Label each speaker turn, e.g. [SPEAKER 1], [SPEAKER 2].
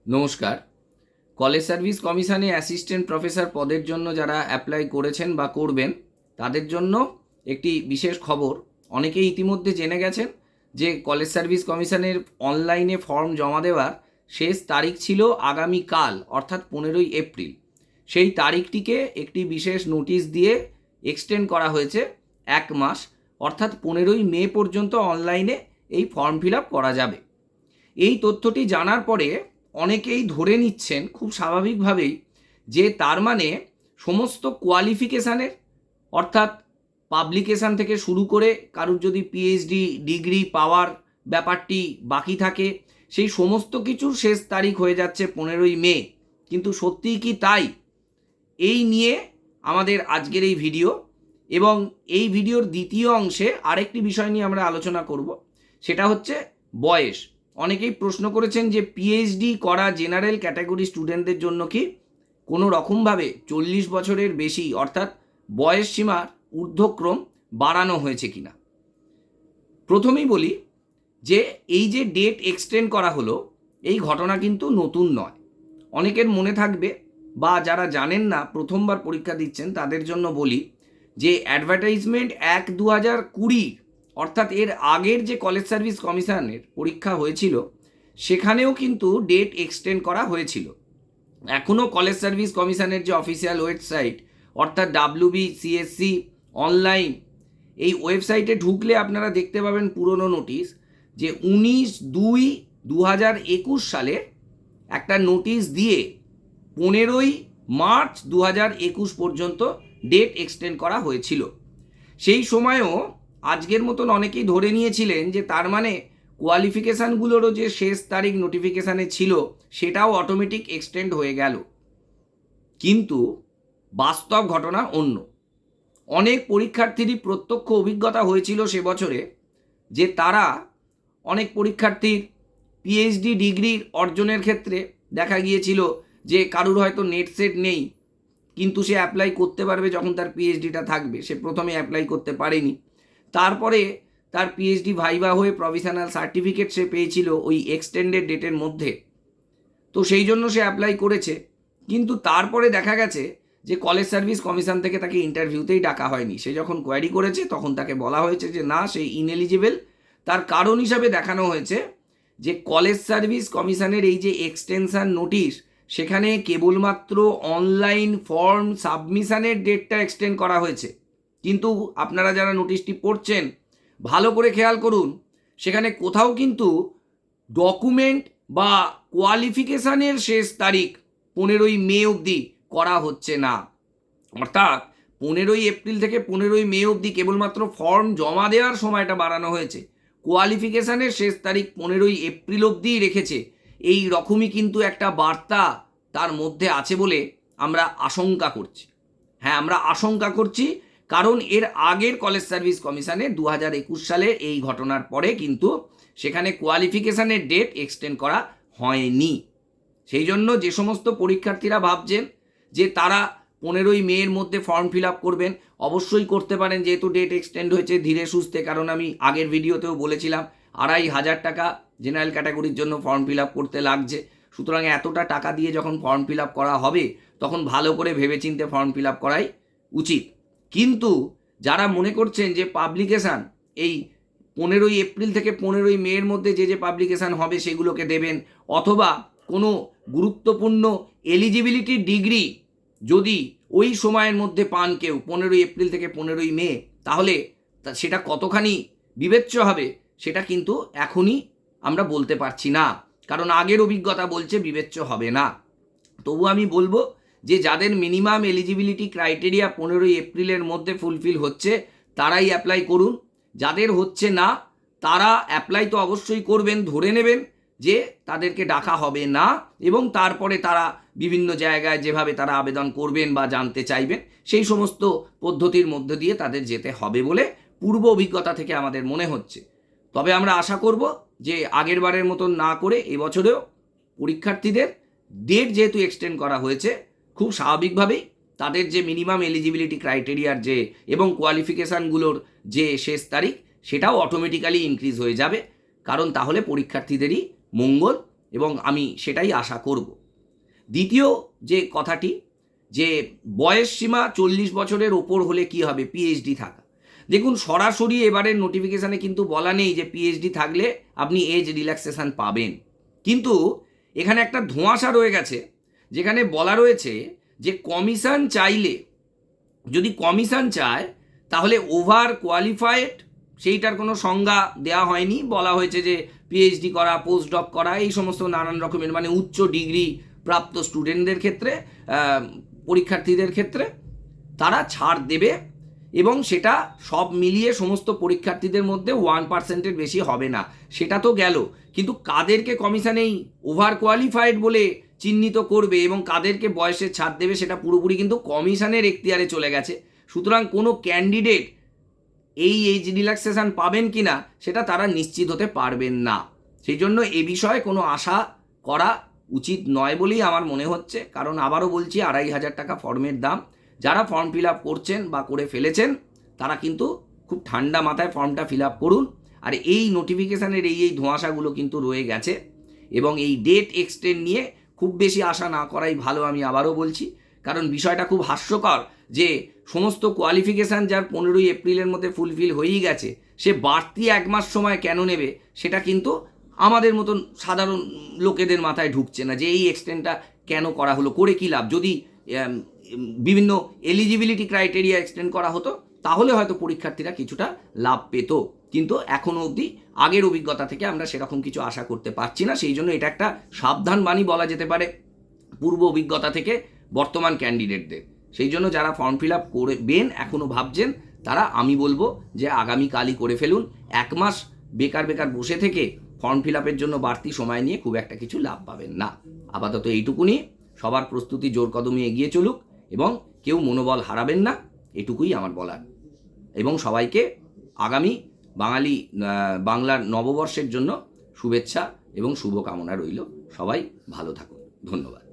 [SPEAKER 1] নমস্কার। College service কমিশনে assistant professor পদের জন্য যারা অ্যাপ্লাই করেছেন বা করবেন তাদের জন্য একটি বিশেষ খবর। অনেকেই ইতিমধ্যে জেনে গেছেন যে কলেজ সার্ভিস কমিশনের অনলাইনে ফর্ম জমা দেওয়ার শেষ তারিখ ছিল আগামীকাল, অর্থাৎ 15ই এপ্রিল। সেই তারিখটিকে একটি বিশেষ নোটিশ দিয়ে এক্সটেন্ড করা হয়েছে 1 মাস, অর্থাৎ 15ই মে পর্যন্ত অনলাইনে এই ফর্ম ফিল আপ করা যাবে। এই তথ্যটি জানার পরে অনেকেই ধরে নিচ্ছেন খুব স্বাভাবিকভাবেই যে তার মানে সমস্ত কোয়ালিফিকেশানের, অর্থাৎ পাবলিকেশান থেকে শুরু করে কারুর যদি পিএইচডি ডিগ্রি পাওয়ার ব্যাপারটি বাকি থাকে, সেই সমস্ত কিছুর শেষ তারিখ হয়ে যাচ্ছে 15ই মে। কিন্তু সত্যিই কি তাই? এই নিয়ে আমাদের আজকের এই ভিডিও, এবং এই ভিডিওর দ্বিতীয় অংশে আরেকটি বিষয় নিয়ে আমরা আলোচনা করব। সেটা হচ্ছে বয়স। অনেকেই প্রশ্ন করেছেন যে পিএইচডি করা জেনারেল ক্যাটাগরি স্টুডেন্টদের জন্য কি কোনো রকমভাবে 40 বছরের বেশি, অর্থাৎ বয়স সীমার ঊর্ধ্বক্রম বাড়ানো হয়েছে কিনা। প্রথমেই বলি যে এই যে ডেট এক্সটেন্ড করা হলো, এই ঘটনা কিন্তু নতুন নয়। অনেকের মনে থাকবে, বা যারা জানেন না প্রথমবার পরীক্ষা দিচ্ছেন তাদের জন্য বলি যে অ্যাডভার্টাইজমেন্ট 1/2020, অর্থাৎ এর আগের যে কলেজ সার্ভিস কমিশনের পরীক্ষা হয়েছিল সেখানেও কিন্তু ডেট এক্সটেন্ড করা হয়েছিল। এখনও কলেজ সার্ভিস কমিশনের যে অফিসিয়াল ওয়েবসাইট, অর্থাৎ WBCSC অনলাইন, এই ওয়েবসাইটে ঢুকলে আপনারা দেখতে পাবেন পুরনো নোটিশ যে 19/2/2021 সালে একটা নোটিশ দিয়ে 15ই মার্চ 2021 পর্যন্ত ডেট এক্সটেন্ড করা হয়েছিল। সেই সময়ও আজকের মতন অনেকেই ধরে নিয়েছিলেন যে তার মানে কোয়ালিফিকেশানগুলোরও যে শেষ তারিখ নোটিফিকেশানে ছিল সেটাও অটোমেটিক এক্সটেন্ড হয়ে গেল। কিন্তু বাস্তব ঘটনা অন্য। অনেক পরীক্ষার্থীরই প্রত্যক্ষ অভিজ্ঞতা হয়েছিল সে বছরে যে তারা, অনেক পরীক্ষার্থীর পিএইচডি ডিগ্রির অর্জনের ক্ষেত্রে দেখা গিয়েছিল যে কারুর হয়তো নেট সেট নেই, কিন্তু সে অ্যাপ্লাই করতে পারবে যখন তার পিএইচডিটা থাকবে। সে প্রথমে অ্যাপ্লাই করতে পারেনি, তারপরে তার পিএইচডি ভাইভা হয়ে প্রভিশনাল সার্টিফিকেট সে পেয়েছিল ওই এক্সটেন্ডেড ডেটের মধ্যে, তো সেই জন্য সে অ্যাপ্লাই করেছে। কিন্তু তারপরে দেখা গেছে যে কলেজ সার্ভিস কমিশন থেকে তাকে ইন্টারভিউতেই ডাকা হয়নি। সে যখন কোয়ারি করেছে তখন তাকে বলা হয়েছে যে না, সে ইনএলিজিবল। তার কারণ হিসাবে দেখানো হয়েছে যে কলেজ সার্ভিস কমিশনের এই যে এক্সটেনশন নোটিশ, সেখানে কেবলমাত্র অনলাইন ফর্ম সাবমিশনের ডেটটা এক্সটেন্ড করা হয়েছে। কিন্তু আপনারা যারা নোটিশটি পড়ছেন ভালো করে খেয়াল করুন, সেখানে কোথাও কিন্তু ডকুমেন্ট বা কোয়ালিফিকেশানের শেষ তারিখ 15ই মে অবধি করা হচ্ছে না। অর্থাৎ 15ই এপ্রিল থেকে 15ই মে অবধি কেবলমাত্র ফর্ম জমা দেওয়ার সময়টা বাড়ানো হয়েছে। কোয়ালিফিকেশানের শেষ তারিখ 15ই এপ্রিল অবধিই রেখেছে। এই রকমই কিন্তু একটা বার্তা তার মধ্যে আছে বলে আমরা আশঙ্কা করছি। হ্যাঁ, আমরা আশঙ্কা করছি, কারণ এর আগের কলেজ সার্ভিস কমিশনে 2021 সালে এই ঘটনার পরে কিন্তু সেখানে কোয়ালিফিকেশানের ডেট এক্সটেন্ড করা হয়নি। সেই জন্য যে সমস্ত পরীক্ষার্থীরা ভাবছেন যে তারা 15ই মের মধ্যে ফর্ম ফিল আপ করবেন, অবশ্যই করতে পারেন, যেহেতু ডেট এক্সটেন্ড হয়েছে ধীরে সুস্থে। কারণ আমি আগের ভিডিওতেও বলেছিলাম 2500 টাকা জেনারেল ক্যাটাগরির জন্য ফর্ম ফিল আপ করতে লাগছে। সুতরাং এতটা টাকা দিয়ে যখন ফর্ম ফিল আপ করা হবে তখন ভালো করে ভেবেচিন্তে ফর্ম ফিল আপ করাই উচিত। কিন্তু যারা মনে করছেন যে পাবলিকেশান এই 15ই এপ্রিল থেকে 15ই মের মধ্যে যে পাবলিকেশান হবে সেগুলোকে দেবেন, অথবা কোনো গুরুত্বপূর্ণ এলিজিবিলিটি ডিগ্রি যদি ওই সময়ের মধ্যে পান কেউ 15ই এপ্রিল থেকে 15ই মে, তাহলে সেটা কতখানি বিবেচ্য হবে সেটা কিন্তু এখনই আমরা বলতে পারছি না, কারণ আগের অভিজ্ঞতা বলছে বিবেচ্য হবে না। তবু আমি বলবো যে যাদের মিনিমাম এলিজিবিলিটি ক্রাইটেরিয়া 15ই এপ্রিলের মধ্যে ফুলফিল হচ্ছে তারাই অ্যাপ্লাই করুন। যাদের হচ্ছে না তারা অ্যাপ্লাই তো অবশ্যই করবেন, ধরে নেবেন যে তাদেরকে ডাকা হবে না, এবং তারপরে তারা বিভিন্ন জায়গায় যেভাবে তারা আবেদন করবেন বা জানতে চাইবেন সেই সমস্ত পদ্ধতির মধ্য দিয়ে তাদের যেতে হবে বলে পূর্ব অভিজ্ঞতা থেকে আমাদের মনে হচ্ছে। তবে আমরা আশা করব যে আগের বারের মতন না করে এবছরেও পরীক্ষার্থীদের ডেট যেহেতু এক্সটেন্ড করা হয়েছে, খুব স্বাভাবিকভাবেই তাদের যে মিনিমাম এলিজিবিলিটি ক্রাইটেরিয়ার যে এবং কোয়ালিফিকেশানগুলোর যে শেষ তারিখ সেটাও অটোমেটিক্যালি ইনক্রিজ হয়ে যাবে। কারণ তাহলে পরীক্ষার্থীদেরই মঙ্গল এবং আমি সেটাই আশা করব। দ্বিতীয় যে কথাটি, যে বয়স সীমা 40 বছরের ওপর হলে কি হবে, পিএইচডি থাকা। দেখুন, সরাসরি এবারের নোটিফিকেশানে কিন্তু বলা নেই যে পিএইচডি থাকলে আপনি এজ রিল্যাক্সেশন পাবেন, কিন্তু এখানে একটা ধোঁয়াশা রয়ে গেছে, যেখানে বলা রয়েছে যে কমিশন চাইলে, যদি কমিশন চায় তাহলে ওভার কোয়ালিফাইড, সেইটার কোনো সংজ্ঞা দেওয়া হয়নি। বলা হয়েছে যে পিএইচডি করা, পোস্ট ডক করা, এই সমস্ত নানান রকমের মানে উচ্চ ডিগ্রি প্রাপ্ত স্টুডেন্টদের ক্ষেত্রে, পরীক্ষার্থীদের ক্ষেত্রে তারা ছাড় দেবে, এবং সেটা সব মিলিয়ে সমস্ত পরীক্ষার্থীদের মধ্যে 1%-এর বেশি হবে না। সেটা তো গেল, কিন্তু কাদেরকে কমিশনেই ওভার কোয়ালিফাইড বলে চিহ্নিত করবে এবং কাদেরকে বয়সে ছাড় দেবে সেটা পুরোপুরি কিন্তু কমিশনের এখতিয়ারে চলে গেছে। সুতরাং কোনো ক্যান্ডিডেট এই এজ রিল্যাক্সেশন পাবেন কি না সেটা তারা নিশ্চিত হতে পারবেন না। সেই জন্য এ বিষয়ে কোনো আশা করা উচিত নয় বলেই আমার মনে হচ্ছে। কারণ আবারও বলছি, 2500 টাকা ফর্মের দাম। যারা ফর্ম ফিল আপ করছেন বা করে ফেলেছেন তারা কিন্তু খুব ঠান্ডা মাথায় ফর্মটা ফিল আপ করুন। আর এই নোটিফিকেশানের এই ধোঁয়াশাগুলো কিন্তু রয়ে গেছে, এবং এই ডেট এক্সটেন্ড নিয়ে খুব বেশি আশা না করাই ভালো, আমি আবারও বলছি। কারণ বিষয়টা খুব হাস্যকর যে সমস্ত কোয়ালিফিকেশান যার 15ই এপ্রিলের মধ্যে ফুলফিল হয়েই গেছে, সে বাড়তি 1 মাস সময় কেন নেবে সেটা কিন্তু আমাদের মতন সাধারণ লোকেদের মাথায় ঢুকছে না, যে এই এক্সটেন্ডটা কেন করা হলো, করে কী লাভ। যদি বিভিন্ন এলিজিবিলিটি ক্রাইটেরিয়া এক্সটেন্ড করা হতো তাহলে হয়তো পরীক্ষার্থীরা কিছুটা লাভ পেত, কিন্তু এখনও অবধি আগের অভিজ্ঞতা থেকে আমরা সেরকম কিছু আশা করতে পারছি না। সেই জন্য এটা একটা সাবধান বাণী বলা যেতে পারে পূর্ব অভিজ্ঞতা থেকে বর্তমান ক্যান্ডিডেটদের। সেই জন্য যারা ফর্ম ফিল আপ করবেন, এখনও ভাবছেন, তারা আমি বলবো যে আগামীকালই করে ফেলুন। 1 মাস বেকার বসে থেকে ফর্ম ফিল আপের জন্য বাড়তি সময় নিয়ে খুব একটা কিছু লাভ পাবেন না। আপাতত এইটুকুনি। সবার প্রস্তুতি জোর কদমে এগিয়ে চলুক এবং কেউ মনোবল হারাবেন না, এটুকুই আমার বলার। এবং সবাইকে আগামী বাংলার নববর্ষের জন্য শুভেচ্ছা এবং শুভকামনা রইল। সবাই ভালো থাকুন। ধন্যবাদ।